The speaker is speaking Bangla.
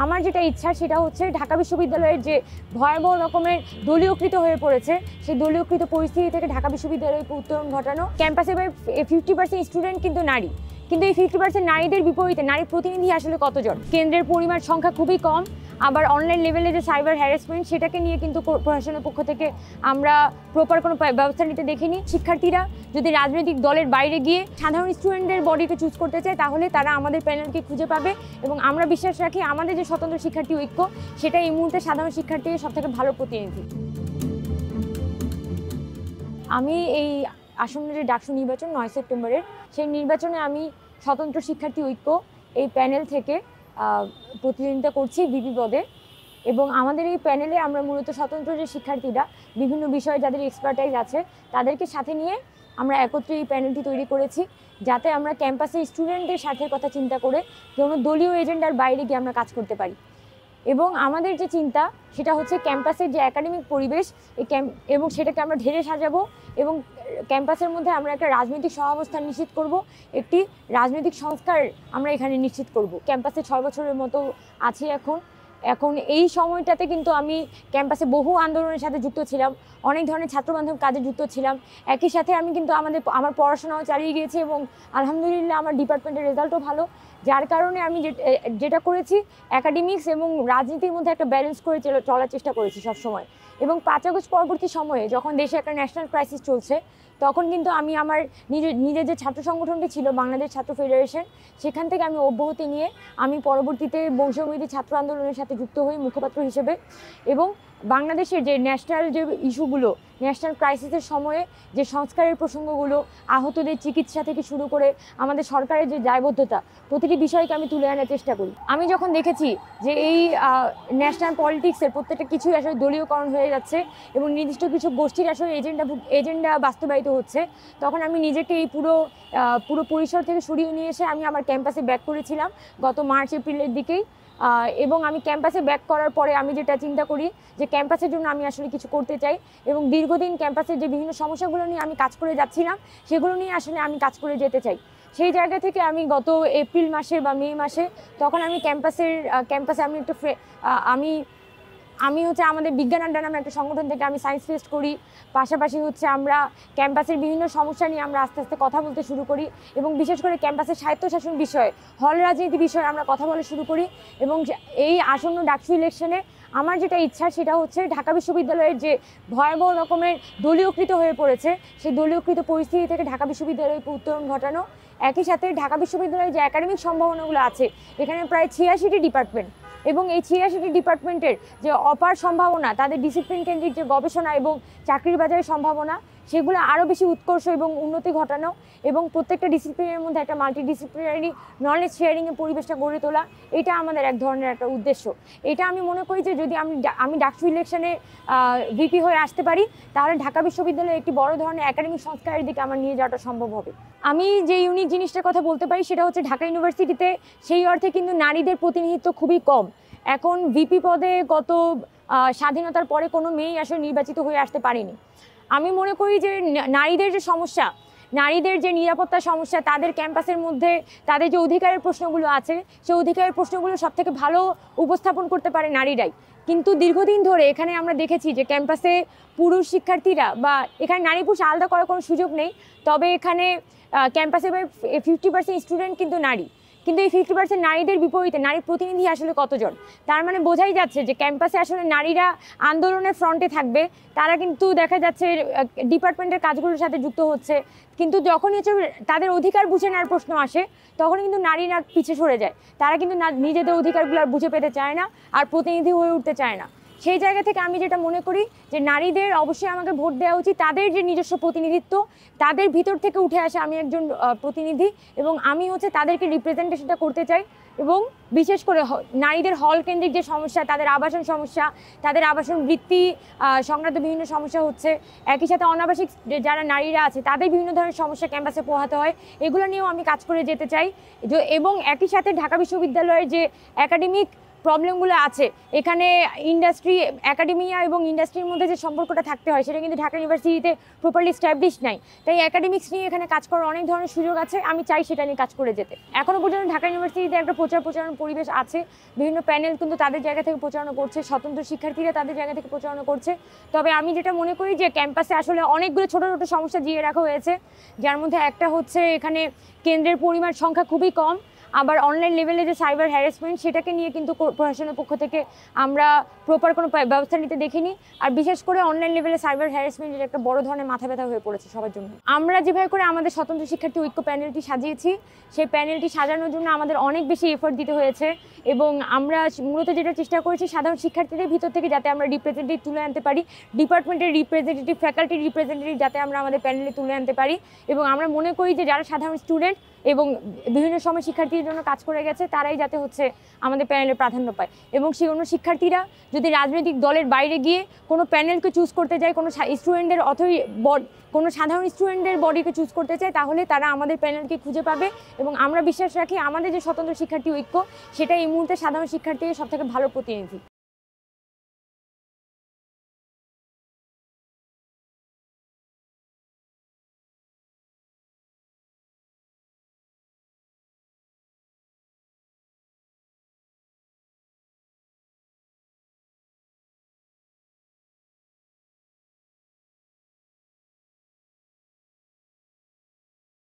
আমার যেটা ইচ্ছা সেটা হচ্ছে ঢাকা বিশ্ববিদ্যালয়ের যে ভয়াবহ রকমের দলীয়কৃত হয়ে পড়েছে, সেই দলীয়কৃত পরিস্থিতি থেকে ঢাকা বিশ্ববিদ্যালয়কে উত্তরণ ঘটানো। ক্যাম্পাসে 50% স্টুডেন্ট কিন্তু নারী, কিন্তু এই 50% নারীদের বিপরীতে নারী প্রতিনিধি আসলে কতজন? কেন্দ্রের পরিমাণ সংখ্যা খুবই কম। আবার অনলাইন লেভেলে যে সাইবার হ্যারাসমেন্ট, সেটাকে নিয়ে কিন্তু প্রশাসনের পক্ষ থেকে আমরা প্রপার কোনো ব্যবস্থা নিতে দেখিনি। শিক্ষার্থীরা যদি রাজনৈতিক দলের বাইরে গিয়ে সাধারণ স্টুডেন্টদের বডিকে চুজ করতে চায়, তাহলে তারা আমাদের প্যানেলকে খুঁজে পাবে এবং আমরা বিশ্বাস রাখি আমাদের যে স্বতন্ত্র শিক্ষার্থী ঐক্য, সেটা এই মুহূর্তে সাধারণ শিক্ষার্থীর সবথেকে ভালো প্রতিনিধি। আমি এই আসন্ন যে ডাকসু নির্বাচন 9 সেপ্টেম্বরের, সেই নির্বাচনে আমি স্বতন্ত্র শিক্ষার্থী ঐক্য এই প্যানেল থেকে প্রতিদ্বন্দ্বিতা করছি ভিপি পদে। এবং আমাদের এই প্যানেলে আমরা মূলত স্বতন্ত্র যে শিক্ষার্থীরা বিভিন্ন বিষয়ে যাদের এক্সপার্টাইজ আছে, তাদেরকে সাথে নিয়ে আমরা একত্রে এই প্যানেলটি তৈরি করেছি, যাতে আমরা ক্যাম্পাসে স্টুডেন্টদের স্বার্থের কথা চিন্তা করে কোনো দলীয় এজেন্ডার বাইরে গিয়ে আমরা কাজ করতে পারি। এবং আমাদের যে চিন্তা সেটা হচ্ছে ক্যাম্পাসের যে একাডেমিক পরিবেশ এবং সেটাকে আমরা ঢেলে সাজাবো এবং ক্যাম্পাসের মধ্যে আমরা একটা রাজনৈতিক সহাবস্থান নিশ্চিত করব, একটি রাজনৈতিক সংস্কার আমরা এখানে নিশ্চিত করব। ক্যাম্পাসে 6 বছরের মতো আছি এখন এই সময়টাতে কিন্তু আমি ক্যাম্পাসে বহু আন্দোলনের সাথে যুক্ত ছিলাম, অনেক ধরনের ছাত্রবান্ধব কাজে যুক্ত ছিলাম। একই সাথে আমি কিন্তু আমার পড়াশোনাও চালিয়ে গিয়েছি এবং আলহামদুলিল্লাহ আমার ডিপার্টমেন্টের রেজাল্টও ভালো, যার কারণে আমি যেটা করেছি একাডেমিক্স এবং রাজনীতির মধ্যে একটা ব্যালেন্স করে চলার চেষ্টা করেছি সবসময়। এবং 5 আগস্ট পরবর্তী সময়ে যখন দেশে একটা ন্যাশনাল ক্রাইসিস চলছে, তখন কিন্তু আমি আমার নিজের যে ছাত্র সংগঠনটি ছিল বাংলাদেশ ছাত্র ফেডারেশন, সেখান থেকে আমি অব্যাহতি নিয়ে আমি পরবর্তীতে বংশবিরোধী ছাত্র আন্দোলনের সাথে যুক্ত হই মুখপাত্র হিসেবে। এবং বাংলাদেশের যে ন্যাশনাল যে ইস্যুগুলো, ন্যাশনাল ক্রাইসিসের সময়ে যে সংস্কারের প্রসঙ্গগুলো, আহতদের চিকিৎসা থেকে শুরু করে আমাদের সরকারের যে দায়বদ্ধতা, প্রতিটি বিষয়কে আমি তুলে আনার চেষ্টা করি। আমি যখন দেখেছি যে এই ন্যাশনাল পলিটিক্সের প্রত্যেকটা কিছুই আসলে দলীয়করণ হয়ে যাচ্ছে এবং নির্দিষ্ট কিছু গোষ্ঠীর আসলে এজেন্ডা বাস্তবায়িত হচ্ছে, তখন আমি নিজেকে এই পুরো পরিসর থেকে সরিয়ে নিয়ে এসে আমি আমার ক্যাম্পাসে ব্যাক করেছিলাম গত মার্চ এপ্রিলের দিকেই। এবং আমি ক্যাম্পাসে ব্যাক করার পরে আমি যেটা চিন্তা করি যে ক্যাম্পাসের জন্য আমি আসলে কিছু করতে চাই এবং দীর্ঘদিন ক্যাম্পাসের যে বিভিন্ন সমস্যাগুলো নিয়ে আমি কাজ করে যাচ্ছিলাম, সেগুলো নিয়ে আসলে আমি কাজ করে যেতে চাই। সেই জায়গা থেকে আমি গত এপ্রিল মাসে বা মে মাসে তখন আমি ক্যাম্পাসে আমি হচ্ছে আমাদের বিজ্ঞান আড্ডা নামে একটা সংগঠন থেকে আমি সায়েন্স ফেস্ট করি। পাশাপাশি হচ্ছে আমরা ক্যাম্পাসের বিভিন্ন সমস্যা নিয়ে আমরা আস্তে আস্তে কথা বলতে শুরু করি এবং বিশেষ করে ক্যাম্পাসের স্বায়ত্তশাসন বিষয়ে, হল রাজনীতি বিষয়ে আমরা কথা বলা শুরু করি। এবং এই আসন্ন ডাকসু ইলেকশনে আমার যেটা ইচ্ছা সেটা হচ্ছে ঢাকা বিশ্ববিদ্যালয়ের যে ভয়াবহ রকমের দলীয়কৃত হয়ে পড়েছে, সেই দলীয়কৃত পরিস্থিতি থেকে ঢাকা বিশ্ববিদ্যালয়কে উত্তরণ ঘটানো। একই সাথে ঢাকা বিশ্ববিদ্যালয়ের যে একাডেমিক সম্ভাবনাগুলো আছে, এখানে প্রায় 86টি ডিপার্টমেন্ট এবং এই 86টি ডিপার্টমেন্টের যে অপার সম্ভাবনা, তাদের ডিসিপ্লিন কেন্দ্রিক যে গবেষণা এবং চাকরির বাজারের সম্ভাবনা, সেগুলো আরও বেশি উৎকর্ষ এবং উন্নতি ঘটানো এবং প্রত্যেকটা ডিসিপ্লিনের মধ্যে একটা মাল্টিডিসিপ্লিনারি নলেজ শেয়ারিংয়ের পরিবেশটা গড়ে তোলা, এটা আমাদের এক ধরনের একটা উদ্দেশ্য। এটা আমি মনে করি যে যদি আমি ডাকসু ইলেকশনে ভিপি হয়ে আসতে পারি, তাহলে ঢাকা বিশ্ববিদ্যালয়ে একটি বড় ধরনের একাডেমিক সংস্কারের দিকে আমার নিয়ে যাওয়াটা সম্ভব হবে। আমি যে ইউনিক জিনিসটার কথা বলতে পারি সেটা হচ্ছে ঢাকা ইউনিভার্সিটিতে সেই অর্থে কিন্তু নারীদের প্রতিনিধিত্ব খুবই কম। এখন ভিপি পদে গত স্বাধীনতার পরে কোনো মেয়েই আসলে নির্বাচিত হয়ে আসতে পারেনি। আমি মনে করি যে নারীদের যে সমস্যা, নারীদের যে নিরাপত্তার সমস্যা, তাদের ক্যাম্পাসের মধ্যে তাদের যে অধিকারের প্রশ্নগুলো আছে, সেই অধিকারের প্রশ্নগুলো সবথেকে ভালো উপস্থাপন করতে পারে নারীরাই। কিন্তু দীর্ঘদিন ধরে এখানে আমরা দেখেছি যে ক্যাম্পাসে পুরুষ শিক্ষার্থীরা বা এখানে নারী পুরুষ আলাদা করার কোনো সুযোগ নেই, তবে এখানে ক্যাম্পাসে 50% স্টুডেন্ট কিন্তু নারী, কিন্তু এই 50% নারীদের বিপরীতে নারী প্রতিনিধি আসলে কতজন? তার মানে বোঝাই যাচ্ছে যে ক্যাম্পাসে আসলে নারীরা আন্দোলনের ফ্রন্টে থাকবে, তারা কিন্তু দেখা যাচ্ছে ডিপার্টমেন্টের কাজগুলোর সাথে যুক্ত হচ্ছে, কিন্তু যখনই হচ্ছে তাদের অধিকার বুঝে নেওয়ার প্রশ্ন আসে, তখন কিন্তু নারীরা পিছিয়ে সরে যায়। তারা কিন্তু নিজেদের অধিকারগুলো আর বুঝে পেতে চায় না, আর প্রতিনিধি হয়ে উঠতে চায় না। সেই জায়গা থেকে আমি যেটা মনে করি যে নারীদের অবশ্যই আমাকে ভোট দেওয়া উচিত, তাদের যে নিজস্ব প্রতিনিধিত্ব, তাদের ভিতর থেকে উঠে আসে আমি একজন প্রতিনিধি এবং আমি হচ্ছে তাদেরকে রিপ্রেজেন্টেশনটা করতে চাই। এবং বিশেষ করে নারীদের হল কেন্দ্রিক যে সমস্যা, তাদের আবাসন সমস্যা, তাদের আবাসন বৃত্তি সংক্রান্ত বিভিন্ন সমস্যা হচ্ছে, একই সাথে অনাবাসিক যারা নারীরা আছে তাদের বিভিন্ন ধরনের সমস্যা ক্যাম্পাসে পোহাতে হয়, এগুলো নিয়েও আমি কাজ করে যেতে চাই। এবং একই সাথে ঢাকা বিশ্ববিদ্যালয়ের যে একাডেমিক প্রবলেমগুলো আছে, এখানে ইন্ডাস্ট্রি, একাডেমিয়া এবং ইন্ডাস্ট্রির মধ্যে যে সম্পর্কটা থাকতে হয় সেটা কিন্তু ঢাকা ইউনিভার্সিটিতে প্রপারলি স্ট্যাবলিশ নাই। তাই একাডেমিক্স নিয়ে এখানে কাজ করার অনেক ধরনের সুযোগ আছে, আমি চাই সেটা নিয়ে কাজ করে যেতে। এখনও পর্যন্ত ঢাকা ইউনিভার্সিটিতে একটা প্রচারণার পরিবেশ আছে, বিভিন্ন প্যানেল কিন্তু তাদের জায়গা থেকে প্রচারণা করছে, স্বতন্ত্র শিক্ষার্থীরা তাদের জায়গা থেকে প্রচারণা করছে। তবে আমি যেটা মনে করি যে ক্যাম্পাসে আসলে অনেকগুলো ছোটো ছোটো সমস্যা জিয়ে রাখা হয়েছে, যার মধ্যে একটা হচ্ছে এখানে কেন্দ্রের পরিমাণ সংখ্যা খুবই কম, আবার অনলাইন লেভেলে যে সাইবার হ্যারাসমেন্ট সেটাকে নিয়ে কিন্তু প্রশাসনের পক্ষ থেকে আমরা প্রপার কোনো ব্যবস্থা নিতে দেখিনি। আর বিশেষ করে অনলাইন লেভেলে সাইবার হ্যারাসমেন্ট যেটা একটা বড় ধরনের মাথা ব্যথা হয়ে পড়েছে সবার জন্য। আমরা যেভাবে করে আমাদের স্বতন্ত্র শিক্ষার্থী ঐক্য প্যানেলটি সাজিয়েছি, সেই প্যানেলটি সাজানোর জন্য আমাদের অনেক বেশি এফোর্ট দিতে হয়েছে এবং আমরা মূলত যেটা চেষ্টা করেছি সাধারণ শিক্ষার্থীদের ভিতর থেকে যাতে আমরা রিপ্রেজেন্টেটিভ তুলে আনতে পারি, ডিপার্টমেন্টের রিপ্রেজেন্টেটিভ, ফ্যাকাল্টির রিপ্রেজেন্টেটিভ যাতে আমরা আমাদের প্যানেলে তুলে আনতে পারি। এবং আমরা মনে করি যে যারা সাধারণ স্টুডেন্ট এবং বিভিন্ন সময় শিক্ষার্থীদের জন্য কাজ করে গেছে তারাই যাতে হচ্ছে আমাদের প্যানেলে প্রাধান্য পায়। এবং সেই অন্য শিক্ষার্থীরা যদি রাজনৈতিক দলের বাইরে গিয়ে কোনো প্যানেলকে চুজ করতে যায়, কোনো স্টুডেন্টদের কোনো সাধারণ স্টুডেন্টদের বডিকে চুজ করতে চায়, তাহলে তারা আমাদের প্যানেলকে খুঁজে পাবে। এবং আমরা বিশ্বাস রাখি আমাদের যে স্বতন্ত্র শিক্ষার্থী ঐক্য সেটা এই মুহূর্তে সাধারণ শিক্ষার্থীদের সবথেকে ভালো প্রতিনিধি।